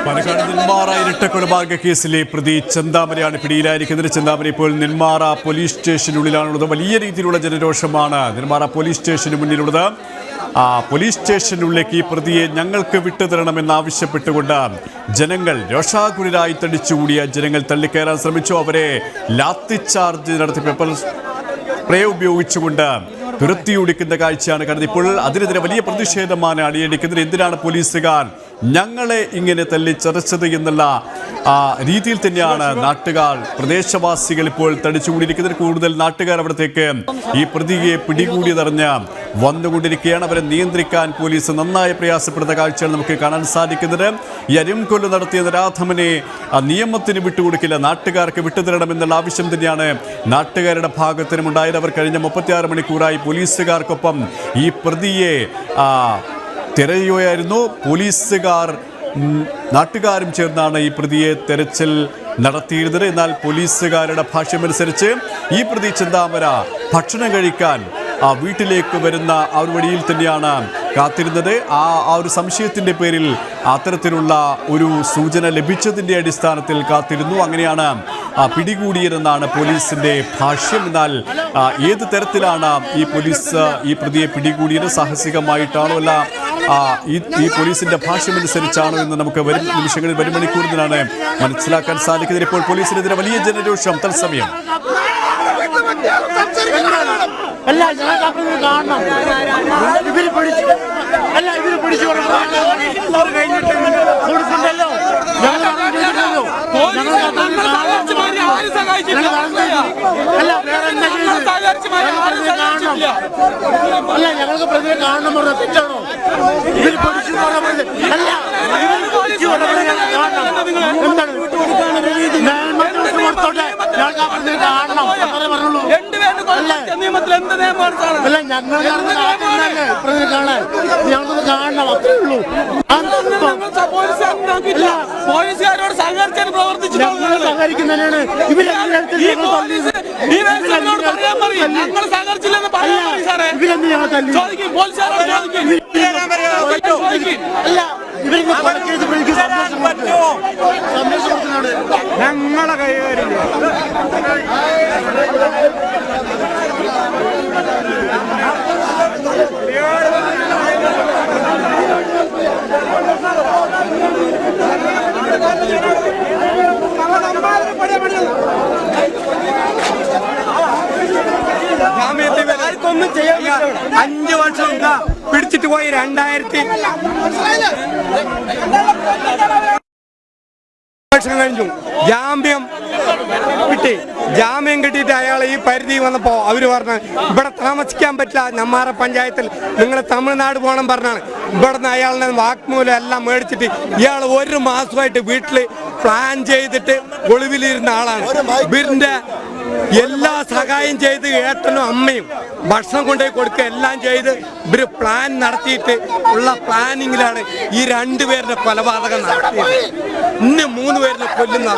പാലക്കാട് നെന്മാറ ഇരട്ടക്കൊലപാതക കേസിലെ പ്രതി ചെന്താമരയാണ് പിടിയിലായിരിക്കുന്നത്. ചെന്താമര ഇപ്പോൾ നെന്മാറ പോലീസ് സ്റ്റേഷനുള്ളിലാണുള്ളത്. വലിയ രീതിയിലുള്ള ജനരോഷമാണ് നെന്മാറ പോലീസ് സ്റ്റേഷന് മുന്നിലുള്ളത്. പോലീസ് സ്റ്റേഷനുള്ളിലേക്ക് ഈ പ്രതിയെ ഞങ്ങൾക്ക് വിട്ടുതരണമെന്നാവശ്യപ്പെട്ടുകൊണ്ട് ജനങ്ങൾ രോഷാകുലരായി തടിച്ചുകൂടിയ ജനങ്ങൾ തള്ളിക്കയറാൻ ശ്രമിച്ചു. അവരെ ലാത്തിച്ചാർജ് നടത്തി പേപ്പർ സ്പ്രേ ഉപയോഗിച്ചുകൊണ്ട് തുരത്തിയൊടിക്കുന്ന കാഴ്ചയാണ് കണ്ടത്. ഇപ്പോൾ അതിനെതിരെ വലിയ പ്രതിഷേധമാണ് അണിയടിക്കുന്നത്. എന്തിനാണ് പോലീസുകാർ ഞങ്ങളെ ഇങ്ങനെ തല്ലിച്ചതച്ചത് എന്നുള്ള രീതിയിൽ തന്നെയാണ് നാട്ടുകാർ, പ്രദേശവാസികൾ ഇപ്പോൾ തടിച്ചുകൂടിയിരിക്കുന്നത്. കൂടുതൽ നാട്ടുകാർ അവിടത്തേക്ക് ഈ പ്രതിയെ പിടികൂടിയതറിഞ്ഞ് വന്നുകൊണ്ടിരിക്കുകയാണ്. അവരെ നിയന്ത്രിക്കാൻ പോലീസ് നന്നായി പ്രയാസപ്പെടുന്ന കാഴ്ചയാണ് നമുക്ക് കാണാൻ സാധിക്കുന്നത്. ഈ അരിംകൊല നടത്തിയ നരാധമനെ നിയമത്തിന് വിട്ടുകൊടുക്കില്ല, നാട്ടുകാർക്ക് വിട്ടുതരണമെന്നുള്ള ആവശ്യം തന്നെയാണ് നാട്ടുകാരുടെ ഭാഗത്തിനും ഉണ്ടായത്. അവർ കഴിഞ്ഞ 36 മണിക്കൂറായി പോലീസുകാർക്കൊപ്പം ഈ പ്രതിയെ തിരയുകയായിരുന്നു. പോലീസുകാർ നാട്ടുകാരും ചേർന്നാണ് ഈ പ്രതിയെ തെരച്ചിൽ നടത്തിയിരുന്നത്. എന്നാൽ പോലീസുകാരുടെ ഭാഷ്യമനുസരിച്ച് ഈ പ്രതി ചെന്താമര ഭക്ഷണം കഴിക്കാൻ വീട്ടിലേക്ക് വരുന്ന ആ ഒരു വഴിയിൽ തന്നെയാണ് കാത്തിരുന്നത്. ആ ഒരു സംശയത്തിൻ്റെ പേരിൽ അത്തരത്തിലുള്ള ഒരു സൂചന ലഭിച്ചതിൻ്റെ അടിസ്ഥാനത്തിൽ കാത്തിരുന്നു. അങ്ങനെയാണ് പിടികൂടിയതെന്നാണ് പോലീസിൻ്റെ ഭാഷ്യം. എന്നാൽ ഏത് തരത്തിലാണ് ഈ പോലീസ് ഈ പ്രതിയെ പിടികൂടിയത്, സാഹസികമായിട്ടാണോ അല്ല ഈ പോലീസിൻ്റെ ഭാഷ്യമനുസരിച്ചാണോ എന്ന് നമുക്ക് വരും നിമിഷങ്ങളിൽ, വരും മണിക്കൂറിലാണ് മനസ്സിലാക്കാൻ സാധിക്കുന്നത്. ഇപ്പോൾ പോലീസിനെതിരെ വലിയ ജനരോഷം തത്സമയം. അല്ല ഞങ്ങൾക്ക് കാണണം, ഇവര് പിടിച്ചു അല്ല ഇവര് പിടിച്ചു കഴിഞ്ഞിട്ട് കൊടുക്കണ്ടല്ലോ. അല്ല വേറെ എന്താ അല്ല ഞങ്ങൾക്ക് പ്രതിയെ കാണണം പറഞ്ഞ തെറ്റാണോ? ഇവര് പിടിച്ചു പറഞ്ഞത് അല്ല അല്ല ഞങ്ങൾ ഞങ്ങൾക്ക് കാണണം, അത്രേ ഉള്ളൂ. പോലീസുകാരോട് സഹകരിച്ചാണ് പ്രവർത്തിച്ചത്. സഹകരിക്കുന്നതിനാണ് ഞങ്ങൾ സഹകരിച്ചില്ലെന്ന് പറയാൻ സാറേ. ചോദിക്കും പോലീസുകാരോട് അല്ല ഞങ്ങളെ കൈകാര്യം ഒന്നും ചെയ്യാൻ 5 വർഷം പിടിച്ചിട്ട് പോയി. 2000 വർഷം കഴിഞ്ഞു. ജാമ്യം കിട്ടിയിട്ട് അയാൾ ഈ പരിധി വന്നപ്പോൾ അവർ പറഞ്ഞു ഇവിടെ താമസിക്കാൻ പറ്റില്ല, നെന്മാറ പഞ്ചായത്തിൽ നിങ്ങൾ തമിഴ്നാട് പോകണം പറഞ്ഞാണ്. ഇവിടുന്ന് അയാളിനെ വാക്മൂലം എല്ലാം മേടിച്ചിട്ട് ഇയാൾ 1 മാസമായിട്ട് വീട്ടിൽ പ്ലാൻ ചെയ്തിട്ട് ഒളിവിലിരുന്ന ആളാണ്. ഇവരിൻ്റെ എല്ലാ സഹായം ചെയ്ത് ഏട്ടനും അമ്മയും ഭക്ഷണം കൊണ്ടുപോയി കൊടുക്കുക എല്ലാം ചെയ്ത് ഇവർ പ്ലാൻ നടത്തിയിട്ട് ഉള്ള പ്ലാനിങ്ങിലാണ് ഈ 2 പേരുടെ കൊലപാതകം നടത്തിയത്. ഇന്ന് 3 പേരിനെ കൊല്ലുന്ന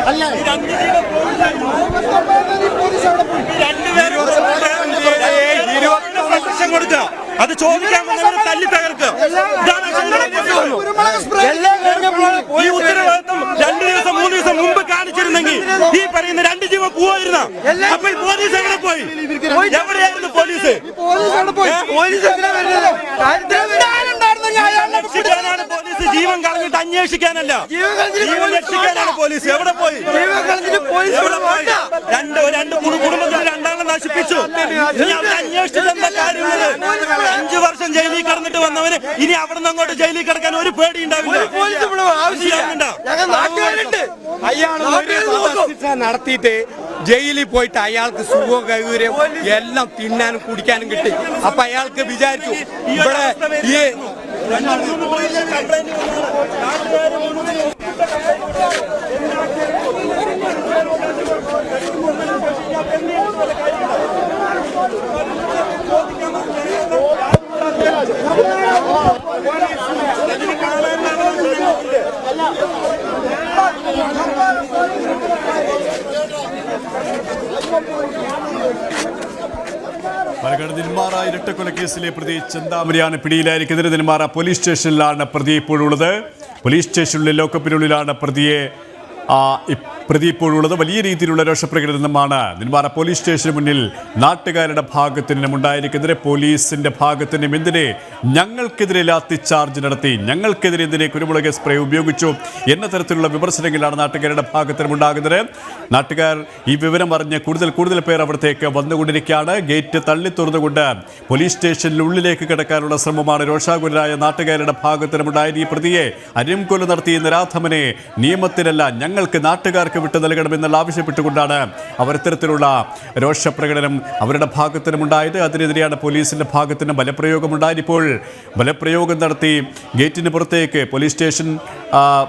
അല്ല 21 ലക്ഷം കൊടുക്ക, അത് ചോദിക്കാൻ തല്ലി തകർക്കുക. ഈ ഉത്തരവാദിത്വം 2 ദിവസം 3 ദിവസം മുമ്പ് കാണിച്ചിരുന്നെങ്കിൽ ഈ പറയുന്ന 2 ജീവൻ പോവായിരുന്ന. അപ്പൊ പോലീസ് എവിടെ പോയി? എവിടെയായിരുന്നു പോലീസ്? രക്ഷിക്കാനാണ് പോലീസ്, ജീവൻ കളഞ്ഞിട്ട് അന്വേഷിക്കാനല്ല. ജീവൻ രക്ഷിക്കാനാണ് പോലീസ്. എവിടെ പോയി? രണ്ട് കുടുംബത്തിൽ 2 നശിപ്പിച്ചു. ഇനി അവിടെ അന്വേഷിച്ചിട്ട് കാര്യമില്ല. 5 വർഷം ജയിലിൽ കിടന്നിട്ട് വന്നവന് ഇനി അവിടെ നിന്ന് അങ്ങോട്ട് ജയിലിൽ കിടക്കാൻ ഒരു പേടി ഉണ്ടാവില്ല. അയാൾ നടത്തിയിട്ട് ജയിലിൽ പോയിട്ട് അയാൾക്ക് സുഖവും കൗര്യം എല്ലാം തിന്നാനും കുടിക്കാനും കിട്ടി. അപ്പൊ അയാൾക്ക് വിചാരിച്ചു ഇവിടെ ഈ വാർത്തകൾ. നെന്മാറ ഇരട്ടക്കൊലക്കേസിലെ പ്രതി ചെന്താമരയാണ് പിടിയിലായിരിക്കുന്നത്. നെന്മാറ പോലീസ് സ്റ്റേഷനിലാണ് പ്രതി ഇപ്പോഴുള്ളത്. പോലീസ് സ്റ്റേഷനിലെ ലോക്കപ്പിനുള്ളിലാണ് പ്രതി ഇപ്പോഴുള്ളത്. വലിയ രീതിയിലുള്ള രോഷപ്രകടനമാണ് നെന്മാറ പോലീസ് സ്റ്റേഷന് മുന്നിൽ നാട്ടുകാരുടെ ഭാഗത്തു നിന്നും ഉണ്ടായിരിക്കുന്നത്. പോലീസിന്റെ ഭാഗത്തു നിന്നും എന്തിനെ ഞങ്ങൾക്കെതിരെ ലാത്തി ചാർജ് നടത്തി, ഞങ്ങൾക്കെതിരെ എന്തിനെ കുരുമുളക് സ്പ്രേ ഉപയോഗിച്ചു എന്ന തരത്തിലുള്ള വിമർശനങ്ങളാണ് നാട്ടുകാരുടെ ഭാഗത്തു നിന്നും ഉണ്ടാകുന്നത്. നാട്ടുകാർ ഈ വിവരം അറിഞ്ഞ് കൂടുതൽ പേർ അവിടത്തേക്ക് വന്നുകൊണ്ടിരിക്കുകയാണ്. ഗേറ്റ് തള്ളി തുറന്നുകൊണ്ട് പോലീസ് സ്റ്റേഷനിലുള്ളിലേക്ക് കിടക്കാനുള്ള ശ്രമമാണ് രോഷാകുലരായ നാട്ടുകാരുടെ ഭാഗത്തു നിന്നുണ്ടായത്. ഈ പ്രതിയെ അരിംകൊല നടത്തിയ നരാധമനെ നിയമത്തിനല്ല ഞങ്ങൾക്ക് നാട്ടുകാർക്ക് വിട്ടു നൽകണമെന്നുള്ള ആവശ്യപ്പെട്ടുകൊണ്ടാണ് അവർ ഇത്തരത്തിലുള്ള രോഷപ്രകടനം അവരുടെ ഭാഗത്തിനുമുണ്ടായത്. അതിനെതിരെയാണ് പോലീസിന്റെ ഭാഗത്തിന് ബലപ്രയോഗമുണ്ടായത്. ഇപ്പോൾ ബലപ്രയോഗം നടത്തി ഗേറ്റിന് പുറത്തേക്ക് പോലീസ് സ്റ്റേഷൻ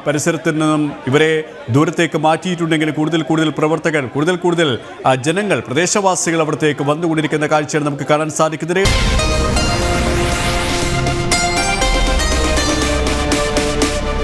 പരിസരത്ത് നിന്നും ഇവരെ ദൂരത്തേക്ക് മാറ്റിയിട്ടുണ്ടെങ്കിൽ കൂടുതൽ പ്രവർത്തകർ കൂടുതൽ ജനങ്ങൾ പ്രദേശവാസികൾ അവിടത്തേക്ക് വന്നുകൊണ്ടിരിക്കുന്ന കാഴ്ചയാണ് നമുക്ക് കാണാൻ സാധിക്കുന്നത്.